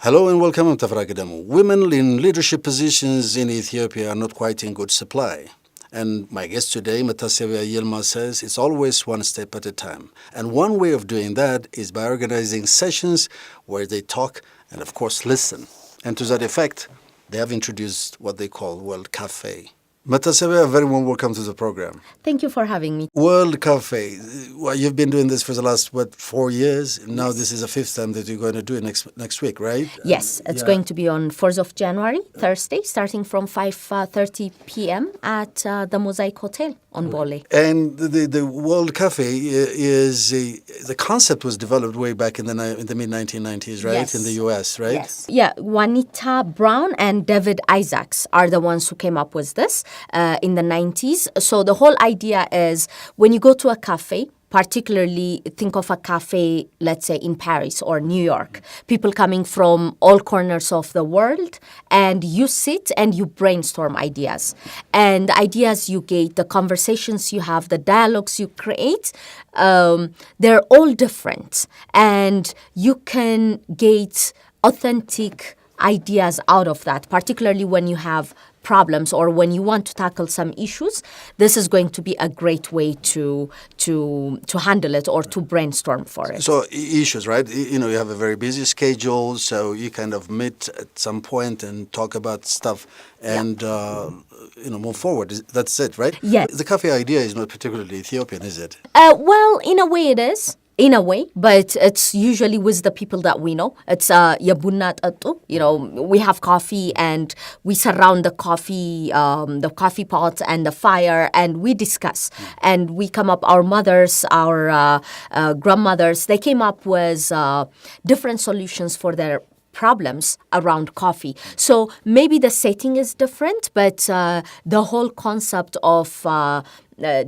Hello and welcome. I'm Tafara Gadamu. Women in leadership positions in Ethiopia are not quite in good supply. And my guest today, Metasebia Yilma, says it's always one step at a time. And one way of doing that is by organizing sessions where they talk and, of course, listen. And to that effect, they have introduced what they call World Cafe. Metasebia, very warm welcome to the program. Thank you for having me. World Cafe. Well, you've been doing this for the last, 4 years? Now this is the fifth time that you're going to do it next week, right? Yes, it's going to be on 4th of January, Thursday, starting from 5:30 p.m. at the Mosaic Hotel on Bole. And the World Cafe is the concept was developed way back in the mid-1990s, right? Yes. In the U.S., right? Yes. Yeah, Juanita Brown and David Isaacs are the ones who came up with this in the 90s. So the whole idea is when you go to a cafe, particularly think of a cafe, let's say in Paris or New York, people coming from all corners of the world, and you sit and you brainstorm ideas. And ideas you get, the conversations you have, the dialogues you create, they're all different. And you can get authentic ideas out of that, particularly when you have problems or when you want to tackle some issues. This is going to be a great way to handle it or to brainstorm for it. So issues, right? You have a very busy schedule, so you kind of meet at some point and talk about stuff and move forward. That's it, right? Yes. The cafe idea is not particularly Ethiopian, is it? Well, in a way it is. In a way, but it's usually with the people that we know. It's yabunna tattu. We have coffee and we surround the coffee pot and the fire, and we discuss. And we come up, our mothers, our grandmothers, they came up with different solutions for their problems around coffee. So maybe the setting is different, but the whole concept of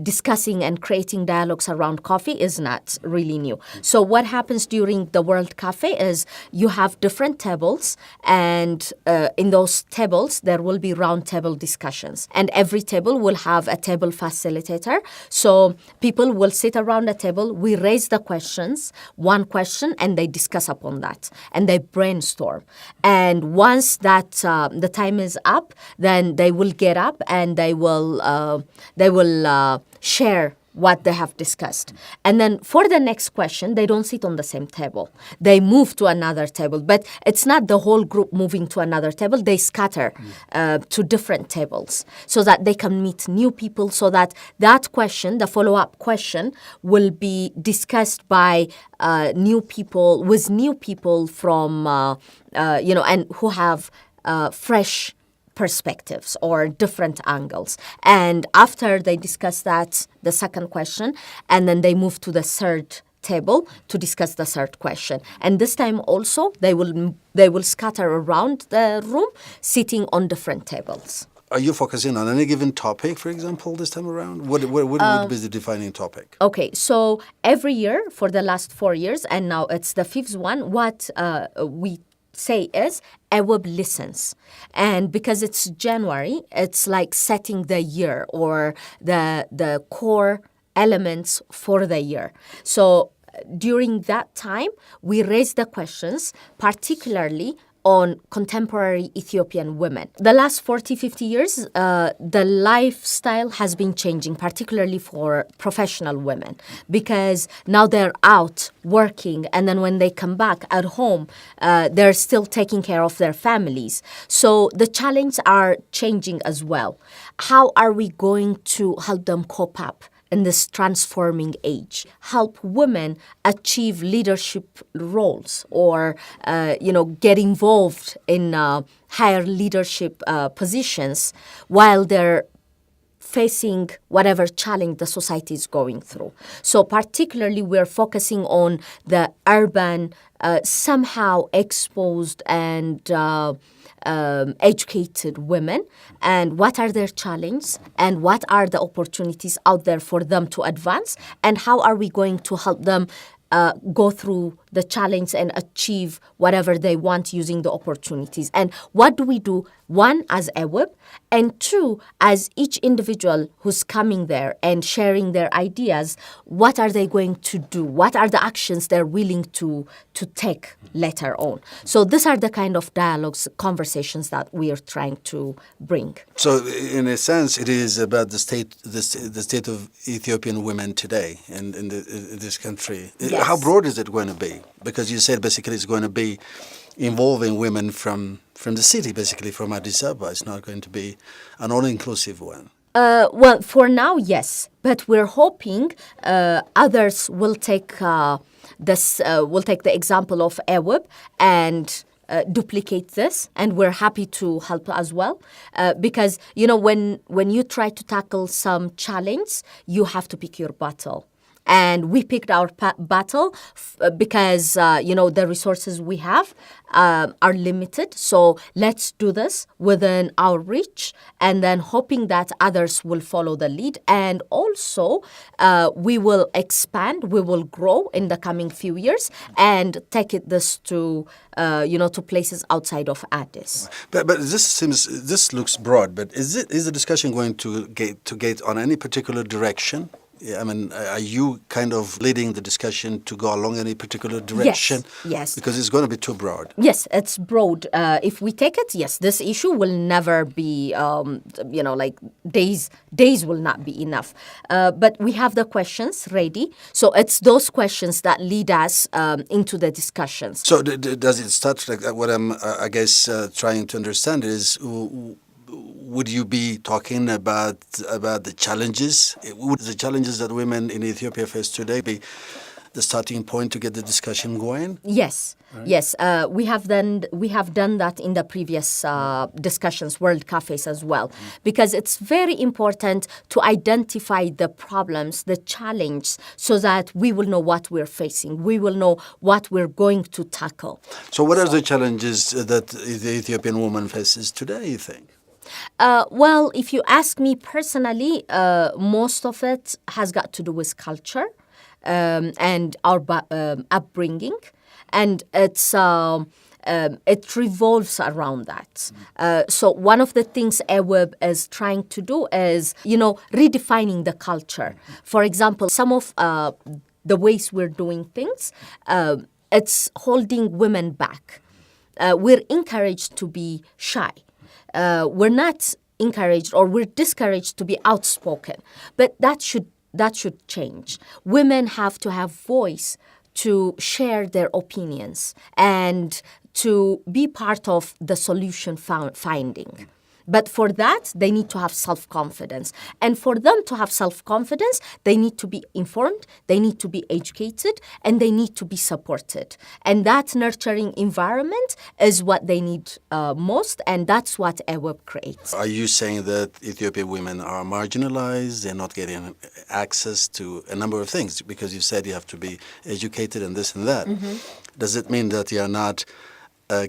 discussing and creating dialogues around coffee is not really new. So what happens during the World Cafe is you have different tables, and in those tables there will be round table discussions, and every table will have a table facilitator. So people will sit around a table, we raise the questions, one question, and they discuss upon that, and they brainstorm. And once that the time is up, then they will get up and they will share what they have discussed. And then for the next question, they don't sit on the same table. They move to another table. But it's not the whole group moving to another table. They scatter to different tables so that they can meet new people, so that question, the follow-up question, will be discussed by new people from, and who have fresh perspectives or different angles. And after they discuss that, the second question, and then they move to the third table to discuss the third question. And this time also, they will scatter around the room, sitting on different tables. Are you focusing on any given topic, for example, this time around? What would be the defining topic? Okay, so every year for the last 4 years, and now it's the fifth one, what we say is Eweb listens. And because it's January, it's like setting the year or the core elements for the year. So during that time, we raise the questions, particularly on contemporary Ethiopian women. The last 40, 50 years, the lifestyle has been changing, particularly for professional women, because now they're out working, and then when they come back at home, they're still taking care of their families. So the challenges are changing as well. How are we going to help them cope up in this transforming age, help women achieve leadership roles or, get involved in higher leadership positions while they're facing whatever challenge the society is going through. So particularly we're focusing on the urban, somehow exposed and educated women, and what are their challenges and what are the opportunities out there for them to advance, and how are we going to help them go through the challenge and achieve whatever they want using the opportunities. And what do we do? One, as EWIB, and two, as each individual who's coming there and sharing their ideas, what are they going to do? What are the actions they're willing to take later on? So these are the kind of dialogues, conversations that we are trying to bring. So, in a sense, it is about the state of Ethiopian women today in this country. Yes. How broad is it going to be? Because you said basically it's going to be involving women from the city, basically from Addis Ababa. It's not going to be an all-inclusive one. Well, for now, yes, but we're hoping others will take will take the example of EWIB and duplicate this, and we're happy to help as well, because when you try to tackle some challenge, you have to pick your battle. And we picked our battle because, the resources we have are limited. So let's do this within our reach, and then hoping that others will follow the lead. And also, we will expand, we will grow in the coming few years and take this to places outside of Addis. But this looks broad. But is the discussion going to get on any particular direction? I mean, are you kind of leading the discussion to go along any particular direction? Yes. Because it's going to be too broad. Yes, it's broad. If we take it, yes, this issue will never be, days will not be enough. But we have the questions ready. So it's those questions that lead us into the discussions. So does it start, like what I'm, trying to understand is, would you be talking about the challenges? Would the challenges that women in Ethiopia face today be the starting point to get the discussion going? Yes, right. Yes. We have done that in the previous discussions, World Cafes as well, because it's very important to identify the problems, the challenge, so that we will know what we're facing. We will know what we're going to tackle. So what are the challenges that the Ethiopian woman faces today, you think? Well, if you ask me personally, most of it has got to do with culture and our upbringing, and it revolves around that. So one of the things EWIB is trying to do is, redefining the culture. For example, some of the ways we're doing things, it's holding women back. We're encouraged to be shy. We're not encouraged, or we're discouraged to be outspoken. But that should change. Women have to have voice to share their opinions and to be part of the solution finding. But for that, they need to have self-confidence. And for them to have self-confidence, they need to be informed, they need to be educated, and they need to be supported. And that nurturing environment is what they need most, and that's what EWIB creates. Are you saying that Ethiopian women are marginalized, they're not getting access to a number of things? Because you said you have to be educated and this and that. Mm-hmm. Does it mean that you are not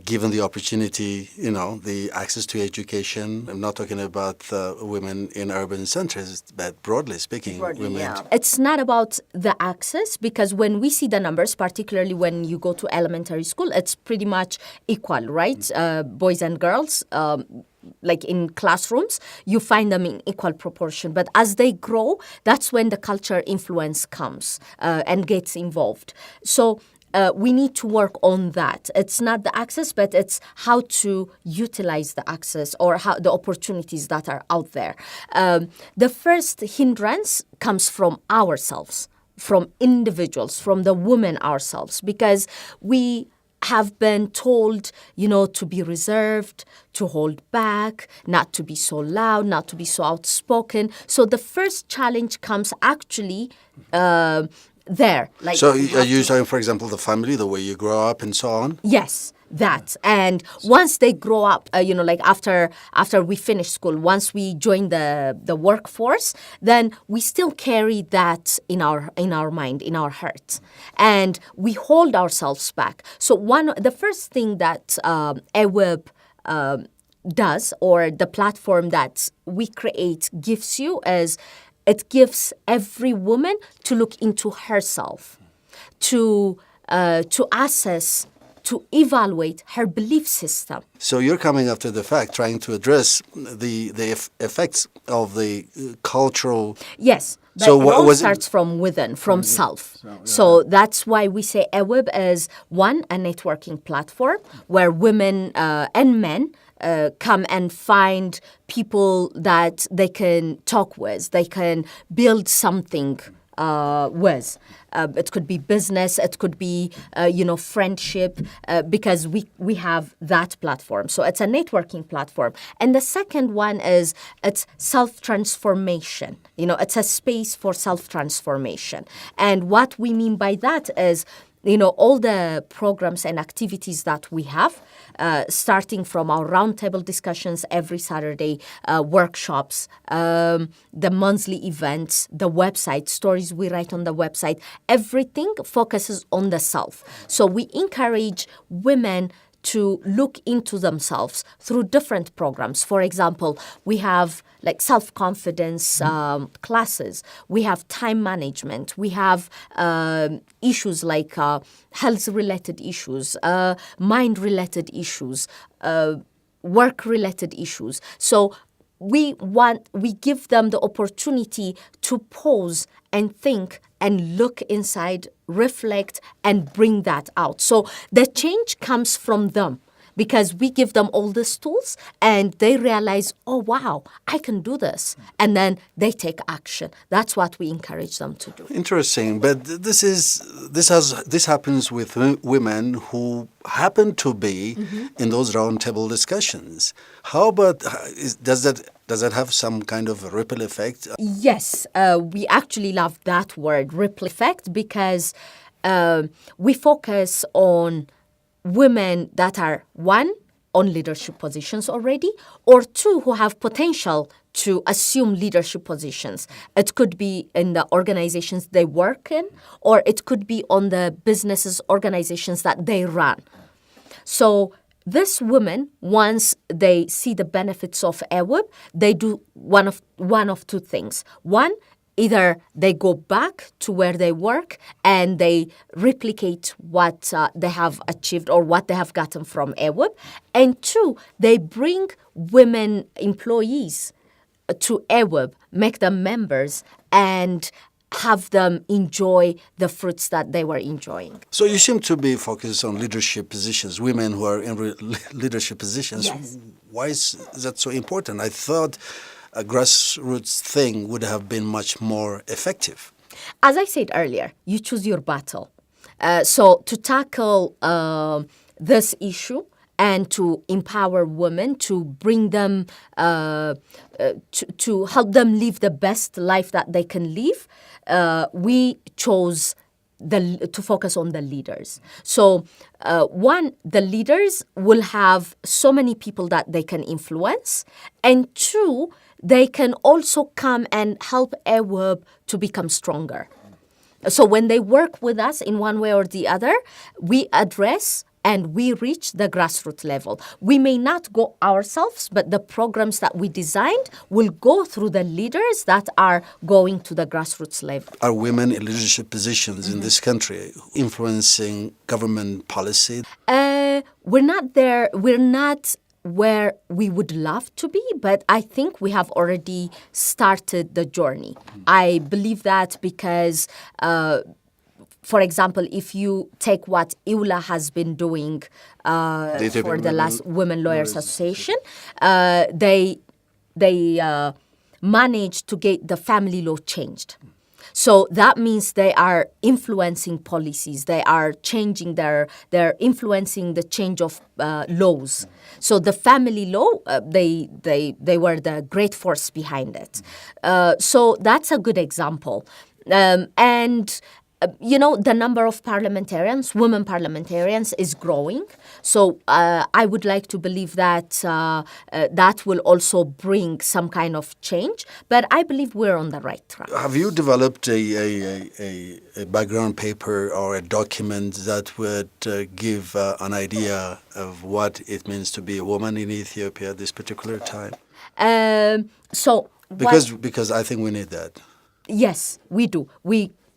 given the opportunity, the access to education? I'm not talking about women in urban centers, but broadly speaking, women. Yeah. It's not about the access, because when we see the numbers, particularly when you go to elementary school, it's pretty much equal, right? Boys and girls. Like in classrooms, you find them in equal proportion. But as they grow, that's when the culture influence comes and gets involved. So we need to work on that. It's not the access, but it's how to utilize the access, or how the opportunities that are out there. The first hindrance comes from ourselves, from individuals, from the women ourselves, because we have been told, to be reserved, to hold back, not to be so loud, not to be so outspoken. So the first challenge comes actually there. So are you saying, for example, the family, the way you grow up and so on? Yes, that. And once they grow up, after we finish school, once we join the workforce, then we still carry that in our mind, in our heart. And we hold ourselves back. So the first thing that EWIB does, or the platform that we create gives you, is it gives every woman to look into herself, to to assess, to evaluate her belief system. So you're coming after the fact, trying to address the effects of the cultural. Yes, but So it what all was it- starts from within, from self. So that's why we say EWIB is, one, a networking platform where women and men come and find people that they can talk with, they can build something with. It could be business, it could be, friendship, because we have that platform. So it's a networking platform. And the second one is it's self-transformation. It's a space for self-transformation. And what we mean by that is, all the programs and activities that we have, starting from our roundtable discussions every Saturday, workshops, the monthly events, the website, stories we write on the website, everything focuses on the self. So we encourage women to look into themselves through different programs. For example, we have like self-confidence classes. We have time management. We have issues like health-related issues, mind-related issues, work-related issues. So we give them the opportunity to pause and think and look inside, reflect, and bring that out. So the change comes from them because we give them all these tools and they realize, oh, wow, I can do this. And then they take action. That's what we encourage them to do. Interesting, but this happens with women who happen to be in those roundtable discussions. How about does that have some kind of a ripple effect? Yes, we actually love that word, ripple effect, because we focus on women that are, one, on leadership positions already, or two, who have potential to assume leadership positions. It could be in the organizations they work in, or it could be on the businesses, organizations that they run. So this women, once they see the benefits of EWIB, they do one of two things. One, either they go back to where they work and they replicate what they have achieved or what they have gotten from EWIB. And two, they bring women employees to EWIB, make them members, and have them enjoy the fruits that they were enjoying. So you seem to be focused on leadership positions, women who are in leadership positions. Yes. Why is that so important? I thought a grassroots thing would have been much more effective. As I said earlier, you choose your battle. So to tackle this issue and to empower women, to bring them, to help them live the best life that they can live, we chose to focus on the leaders. So one, the leaders will have so many people that they can influence, and two, they can also come and help EWIB to become stronger. So when they work with us in one way or the other, we address and we reach the grassroots level. We may not go ourselves, but the programs that we designed will go through the leaders that are going to the grassroots level. Are women in leadership positions in this country influencing government policy? We're not there. We're not where we would love to be, but I think we have already started the journey. I believe that because for example, if you take what EULA has been doing for the last Women Lawyers Association, they managed to get the family law changed. So that means they are influencing policies. They are changing they're influencing the change of laws. So the family law, they were the great force behind it. So that's a good example. The number of parliamentarians, women parliamentarians, is growing. So I would like to believe that that will also bring some kind of change. But I believe we're on the right track. Have you developed a background paper or a document that would give an idea of what it means to be a woman in Ethiopia at this particular time? Because I think we need that. Yes, we do.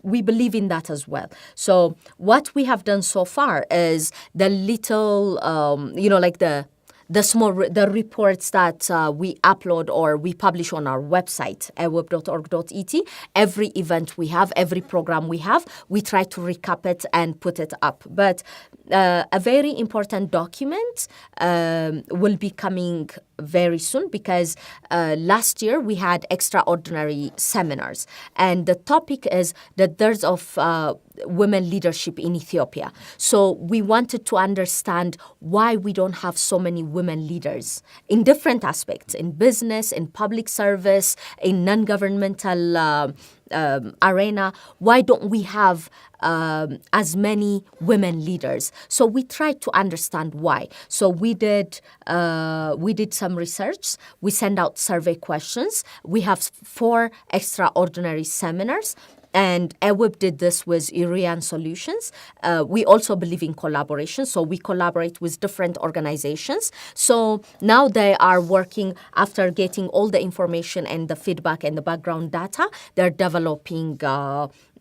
we believe in that as well. So what we have done so far is the little, like the reports that we upload or we publish on our website, eweb.org.et. Every event we have, every program we have, we try to recap it and put it up. But a very important document will be coming very soon because last year we had extraordinary seminars. And the topic is the dearth of women leadership in Ethiopia. So we wanted to understand why we don't have so many women leaders in different aspects, in business, in public service, in non-governmental arena. Why don't we have as many women leaders? So we tried to understand why. So we did some research. We sent out survey questions. We have 4 extraordinary seminars. And EWIB did this with Irian Solutions. We also believe in collaboration, so we collaborate with different organizations. So now they are working, after getting all the information and the feedback and the background data, they're developing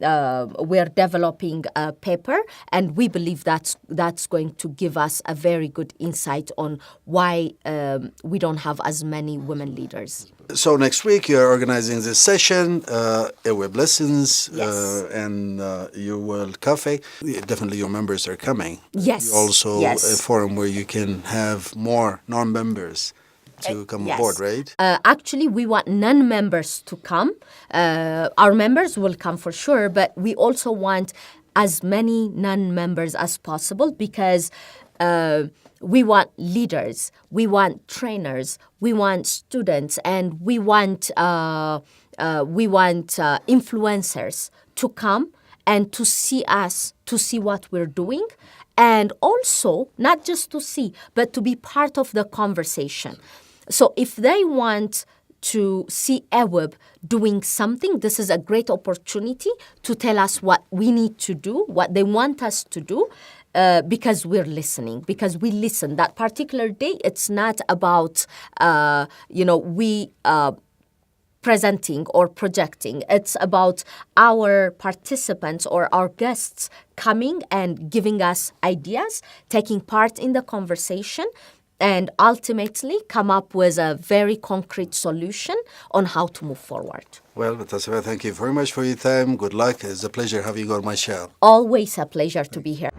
we're developing a paper, and we believe that's going to give us a very good insight on why we don't have as many women leaders. So next week you're organizing this session, a web lessons, Yes. and your World Cafe. Definitely your members are coming. Yes. Also Yes. a forum where you can have more non-members to come Yes. aboard, right? Actually, we want non-members to come. Our members will come for sure, but we also want as many non-members as possible because we want leaders, we want trainers, we want students, and we want influencers to come and to see us, to see what we're doing, and also not just to see, but to be part of the conversation. So if they want to see EWIB doing something, this is a great opportunity to tell us what we need to do, what they want us to do, because we're listening, because we listen. That particular day, it's not about, we presenting or projecting. It's about our participants or our guests coming and giving us ideas, taking part in the conversation, and ultimately come up with a very concrete solution on how to move forward. Well, Metasebia, thank you very much for your time. Good luck. It's a pleasure having you on my show. Always a pleasure to be here.